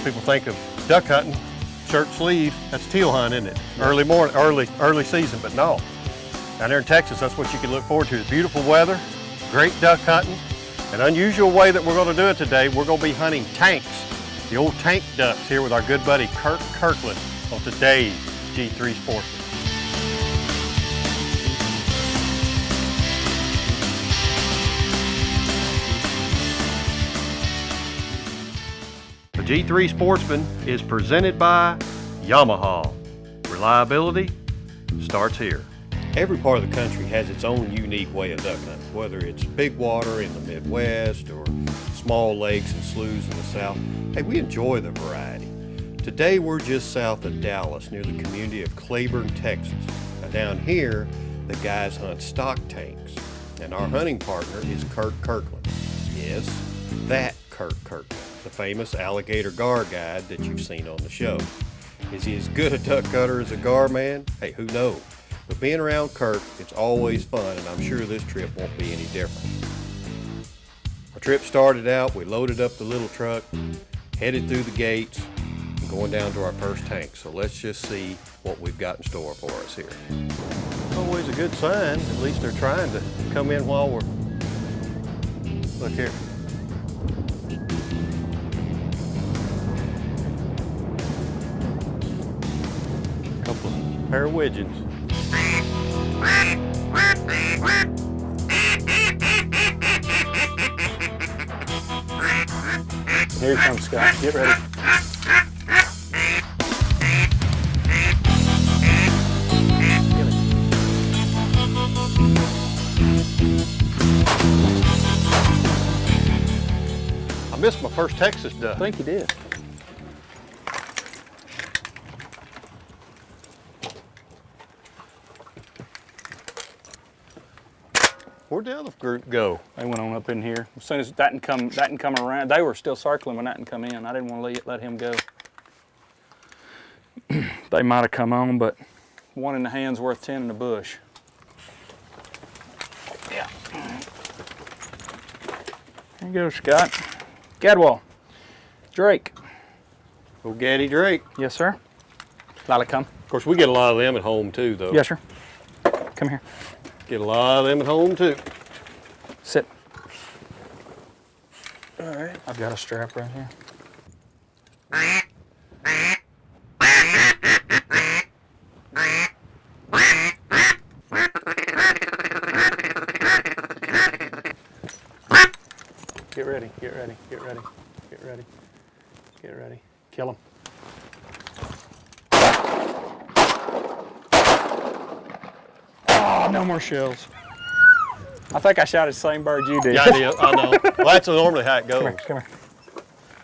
People think of duck hunting, shirt sleeves, that's teal hunt, isn't it? Early morning, early season, but no. Down there in Texas, that's what you can look forward to. It's beautiful weather, great duck hunting. An unusual way that we're going to do it today, we're going to be hunting tanks, the old tank ducks here with our good buddy Kirk Kirkland on today's G3 Sportsman. The G3 Sportsman is presented by Yamaha. Reliability starts here. Every part of the country has its own unique way of duck hunting, whether it's big water in the Midwest or small lakes and sloughs in the South. Hey, we enjoy the variety. Today we're just south of Dallas near the community of Cleburne, Texas. Now down here, the guys hunt stock tanks, and our hunting partner is Kirk Kirkland. Yes, that Kirk Kirkland, the famous alligator gar guide that you've seen on the show. Is he as good a duck cutter as a gar man? Hey, who knows? But being around Kirk, it's always fun, and I'm sure this trip won't be any different. Our trip started out, we loaded up the little truck, headed through the gates, and going down to our first tank. So let's just see what we've got in store for us here. Always a good sign, at least they're trying to come in while we're... Look here. Couple of pair of widgeons. Here he comes, Scott. Get ready. I missed my first Texas duck. I think you did. Where'd the other group go? They went on up in here. As soon as that didn't come around, they were still circling when that didn't come in. I didn't want to let him go. They might have come on, but one in the hand's worth 10 in the bush. Yeah. There you go, Scott. Gadwall. Drake. Old Gaddy Drake. Yes, sir. Lila, come. Of course, we get a lot of them at home too, though. Yes, sir. Come here. Get a lot of them at home too. Sit. All right. I've got a strap right here. Get ready, get ready, get ready, get ready, get ready. Kill him. Oh, no more shells. I think I shot at the same bird you did. Yeah, I did. I know. Well, that's normally how it goes. Come here,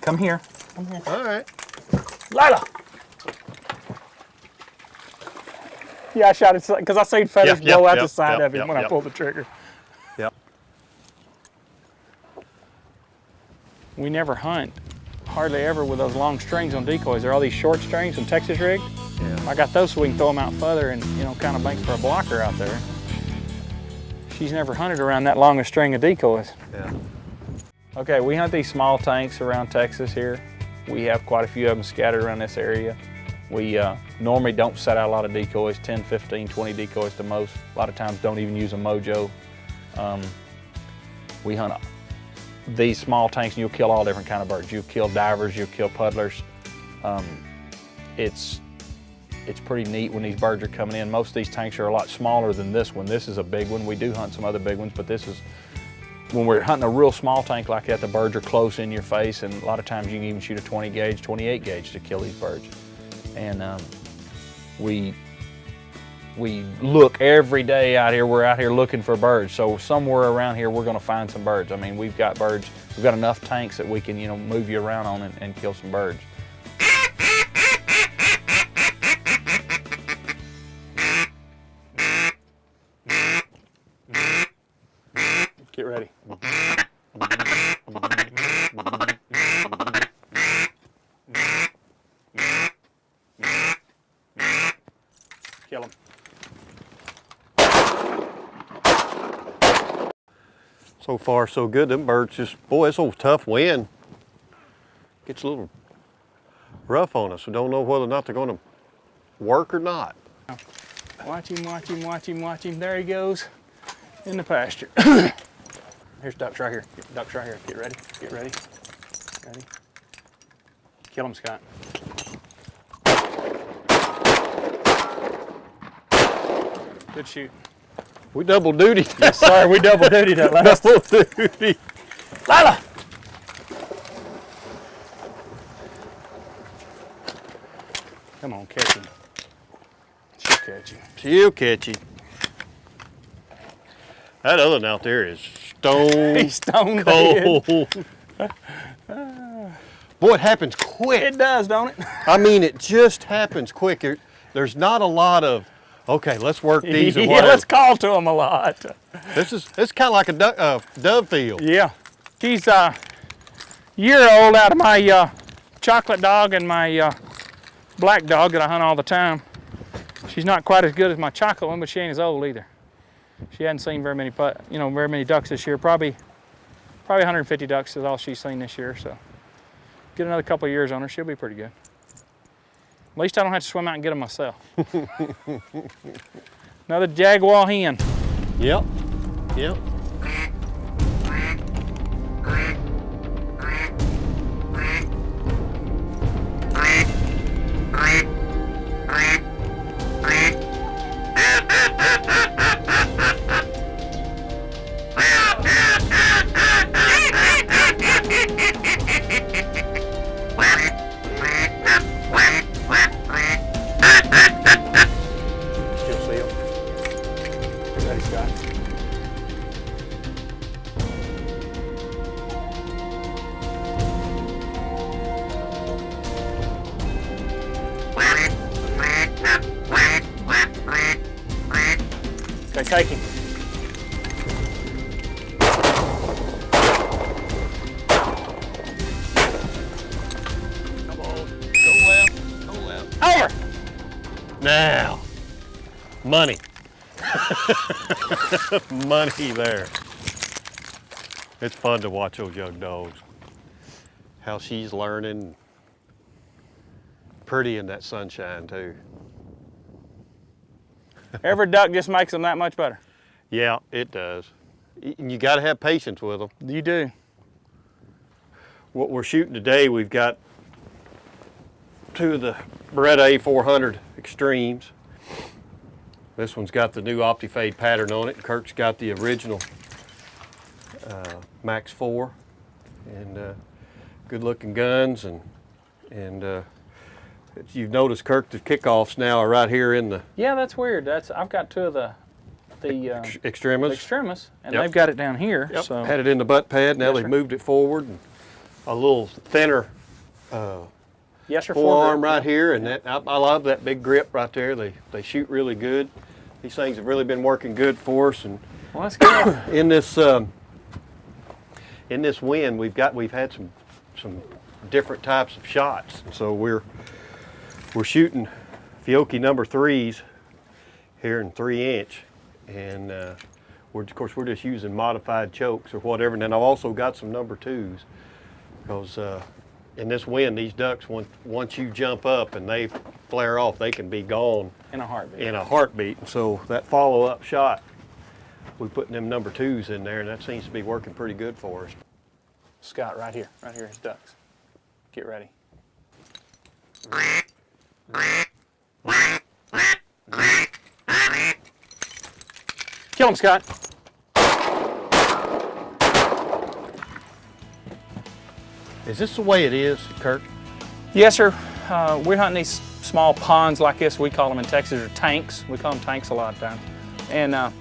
come here. Come here. All right. Lila! Yeah, I shot it because I seen feathers blow out the side of him when I pulled the trigger. Yep. We never hunt, hardly ever, with those long strings on decoys. They're all these short strings from Texas rig. Yeah. I got those so we can throw them out further and, you know, kind of bank for a blocker out there. She's never hunted around that long a string of decoys. Yeah. Okay, we hunt these small tanks around Texas here. We have quite a few of them scattered around this area. We normally don't set out a lot of decoys, 10, 15, 20 decoys to most. A lot of times don't even use a mojo. We hunt these small tanks and you'll kill all different kind of birds. You'll kill divers, you'll kill puddlers. It's pretty neat when these birds are coming in. Most of these tanks are a lot smaller than this one. This is a big one. We do hunt some other big ones, but this is, when we're hunting a real small tank like that, the birds are close in your face, and a lot of times you can even shoot a 20 gauge, 28 gauge to kill these birds. And we look every day out here. We're out here looking for birds. So somewhere around here, we're gonna find some birds. I mean, we've got birds. We've got enough tanks that we can, you know, move you around on and kill some birds. Get ready. Kill him. So far, so good. Them birds just, boy, it's a tough wind. Gets a little rough on us. We don't know whether or not they're going to work or not. Watch him, watch him, watch him, watch him. There he goes in the pasture. Here's ducks right here. Ducks right here. Get ready. Get ready. Ready. Kill him, Scott. Good shoot. We double duty. Yes, sir. We double duty that last. Double duty. Lila! Come on, catch him. She'll catch you. She'll catch you. That other one out there is stone He's stone cold. Boy, it happens quick. It does, don't it? I mean, it just happens quick. There's not a lot of, okay, let's work these or Yeah, whatever. let's call to him a lot. This is kind of like a dove field. Yeah. He's a year old out of my chocolate dog and my black dog that I hunt all the time. She's not quite as good as my chocolate one, but she ain't as old either. She hadn't seen very many ducks this year. Probably 150 ducks is all she's seen this year. So get another couple of years on her, she'll be pretty good. At least I don't have to swim out and get them myself. Another jaguar hen. Yep. Yep. Okay, take him. Come on, go left, go left. Over! Now, money. Money there. It's fun to watch those young dogs. How she's learning. Pretty in that sunshine too. Every duck just makes them that much better. Yeah, it does. And you got to have patience with them. You do. What we're shooting today, we've got two of the Beretta A400 Xtremes. This one's got the new OptiFade pattern on it. Kirk's got the original Max 4, and good looking guns, and you've noticed, Kirk, the kickoffs now are right here in the Yeah, that's weird. I've got two of the extremis, and Yep. they've got it down here. Yep. So Had it in the butt pad. Now Yes, they've sir. moved it forward, and a little thinner yes, sir. forearm right here, and that I love that big grip right there. They shoot really good. These things have really been working good for us, and Well, that's good. in this wind, we've had some different types of shots. So we're shooting Fiocchi number 3s here in 3-inch, and of course we're just using modified chokes or whatever. And then I've also got some number 2s, because in this wind, these ducks, once you jump up and they flare off, they can be gone In a heartbeat. in a heartbeat. And so that follow-up shot, we're putting them number 2s in there, and that seems to be working pretty good for us. Scott, right here is ducks. Get ready. Kill him, Scott. Is this the way it is, Kirk? Yes, sir. We're hunting these small ponds like this. We call them in Texas, or tanks. We call them tanks a lot of times. And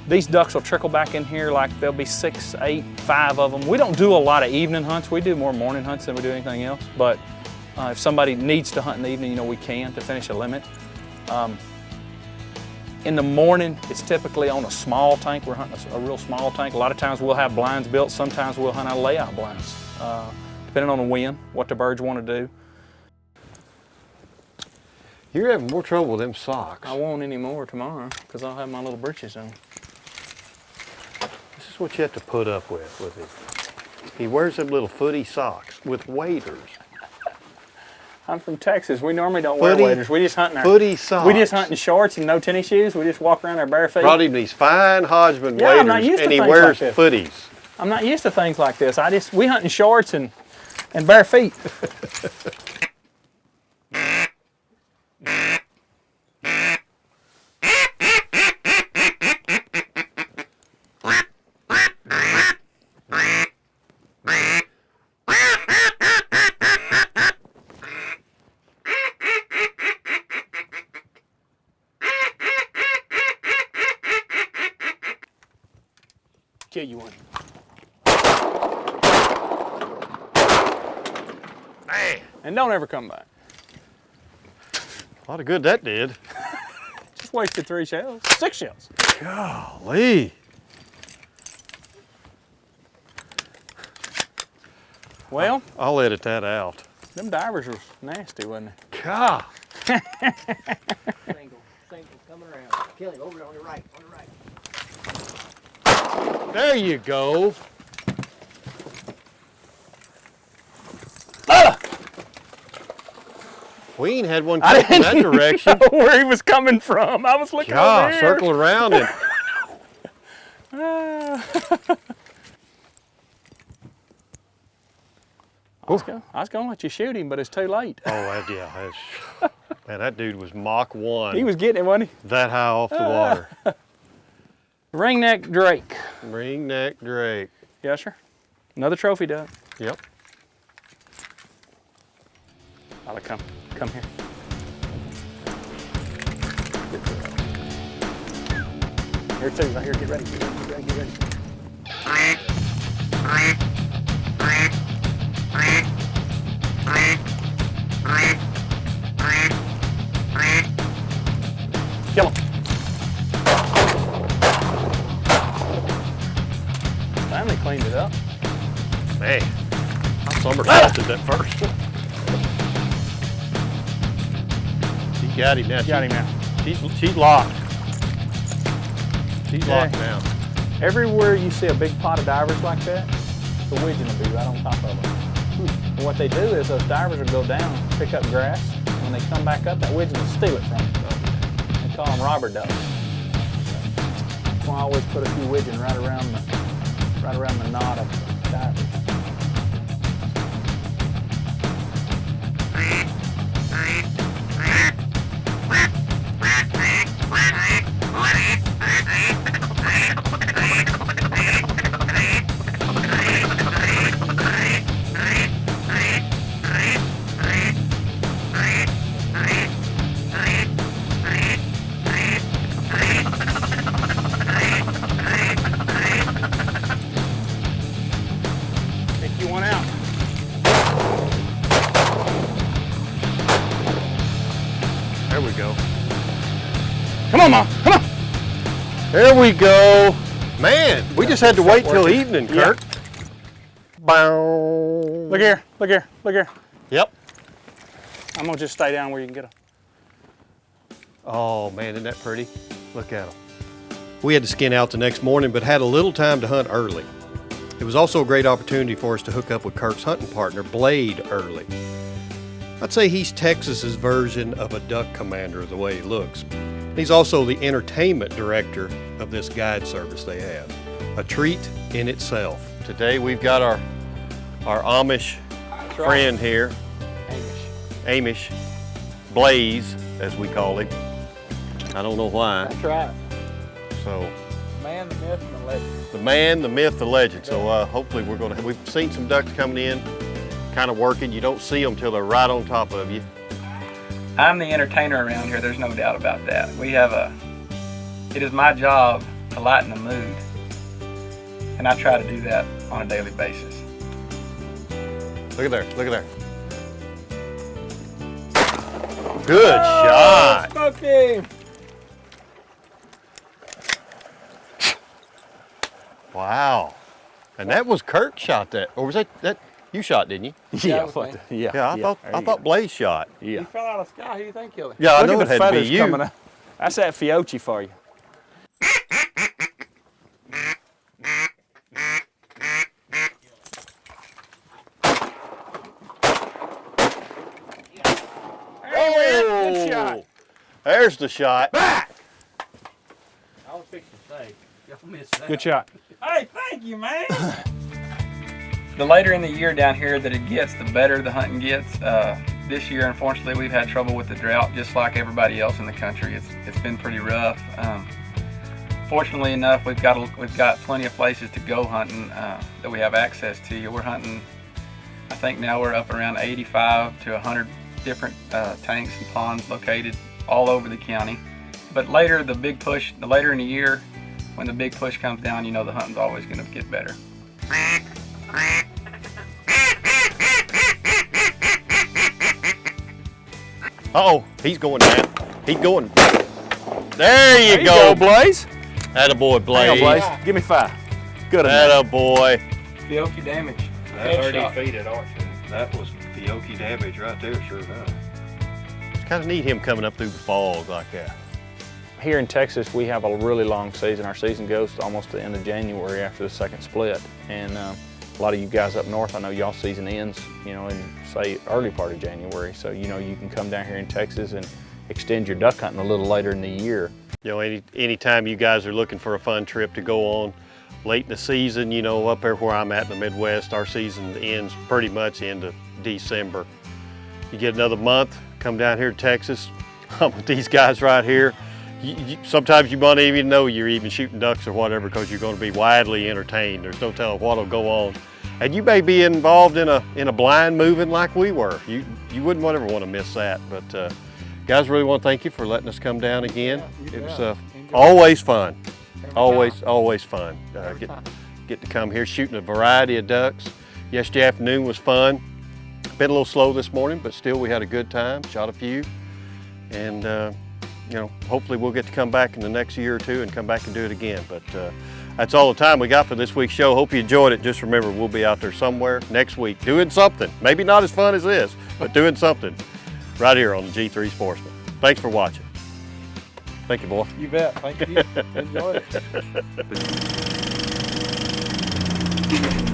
these ducks will trickle back in here, like there'll be 6, 8, 5 of them. We don't do a lot of evening hunts. We do more morning hunts than we do anything else. But if somebody needs to hunt in the evening, we can to finish a limit. In the morning, it's typically on a small tank. We're hunting a real small tank. A lot of times we'll have blinds built. Sometimes we'll hunt out of layout blinds, depending on the wind, what the birds want to do. You're having more trouble with them socks. I won't anymore tomorrow because I'll have my little britches on. This is what you have to put up with him. He wears them little footy socks with waders. I'm from Texas. We normally don't wear waders. We just hunt in our footy socks. We just hunt in shorts and no tennis shoes. We just walk around our bare feet. Brought him these fine Hodgman Yeah, I'm not waders, used to and he things wears like this. footies. I'm not used to things like this. We hunt in shorts and bare feet. Kill you one. Man. And don't ever come back. A lot of good that did. Just wasted 3 shells. 6 shells. Golly. Well, I'll edit that out. them divers was nasty, wasn't they? God. Single, coming around. Kill him over on your right, on your right. There you go. We ain't had one come in that direction. Know where he was coming from. I was looking over here. Circle around and. I was going to let you shoot him, but it's too late. Oh, yeah. Man, that dude was Mach 1. He was getting it, wasn't he? That high off the water. Ringneck Drake. Ringneck Drake. Yes, sir. Another trophy duck. Yep. I'll come here. Here too, right here, get ready. Get ready. Kill him. Finally cleaned it up. Man, I somersaulted that first. She got him now. Got him now. She's locked. She's locked now. Everywhere you see a big pot of divers like that, the widgeon will be right on top of them. And what they do is those divers will go down, pick up grass. When they come back up, that widgeon will steal it from them. They call them robber ducks. That's why I always put a few widgeon right around the knot of the divers. Come on, Mom, come on. There we go. Man, we just had to wait till evening, Kirk. Yeah. Bow. Look here, look here, look here. Yep. I'm gonna just stay down where you can get them. Oh man, isn't that pretty? Look at them. We had to skin out the next morning, but had a little time to hunt early. It was also a great opportunity for us to hook up with Kirk's hunting partner, Bllade, early. I'd say he's Texas's version of a duck commander the way he looks. He's also the entertainment director of this guide service they have. A treat in itself. Today we've got our Amish friend here. Amish. Blaze, as we call him. I don't know why. That's right. So. Man, the myth, and the legend. The man, the myth, the legend. So hopefully we've seen some ducks coming in, kind of working. You don't see them till they're right on top of you. I'm the entertainer around here, there's no doubt about that. It is my job to lighten the mood, and I try to do that on a daily basis. Look at there, look at there. Good shot. Smokey. Wow. And that was Kirk shot that, or was that you shot, didn't you? Yeah, I thought Blaze shot. Yeah. He fell out of the sky, who do you think killed him? Yeah, Look I know at it the had to be feathers you. coming up. That's that Fiocchi for you. There's the shot. I was fixing to say, y'all missed that. Good shot. Hey, thank you, man. The later in the year down here that it gets, the better the hunting gets. This year, unfortunately, we've had trouble with the drought, just like everybody else in the country. It's been pretty rough. Fortunately enough, we've got plenty of places to go hunting that we have access to. We're hunting. I think now we're up around 85 to 100 different tanks and ponds located all over the county. But later, the later in the year, when the big push comes down, you know the hunting's always going to get better. Uh-oh, he's going down. He's going. There you go. Blaze. Attaboy, Hang Bllade. on, Blaze. Give me 5. Good enough. Attaboy. Fiocchi damage. That's 30 Headshot. feet at archery. That was Fiocchi damage right there, sure enough. It's kind of neat him coming up through the fog like that. Here in Texas, we have a really long season. Our season goes to almost the end of January after the second split. And a lot of you guys up north, I know y'all season ends, you know, in say early part of January. So, you know, you can come down here in Texas and extend your duck hunting a little later in the year. You know, anytime you guys are looking for a fun trip to go on late in the season, you know, up there where I'm at in the Midwest, our season ends pretty much into December. You get another month, come down here to Texas, hunt with these guys right here. Sometimes you might even know you're even shooting ducks or whatever because you're going to be widely entertained. There's no telling what'll go on. And you may be involved in a blind moving like we were. You wouldn't ever want to miss that. But guys, really want to thank you for letting us come down again. It was always fun. Always fun. Get to come here shooting a variety of ducks. Yesterday afternoon was fun. Been a little slow this morning, but still we had a good time. Shot a few. And you know, hopefully we'll get to come back in the next year or two and come back and do it again. But that's all the time we got for this week's show. Hope you enjoyed it. Just remember, we'll be out there somewhere next week doing something. Maybe not as fun as this, but doing something right here on the G3 Sportsman. Thanks for watching. Thank you, boy. You bet. Thank you. Enjoyed it.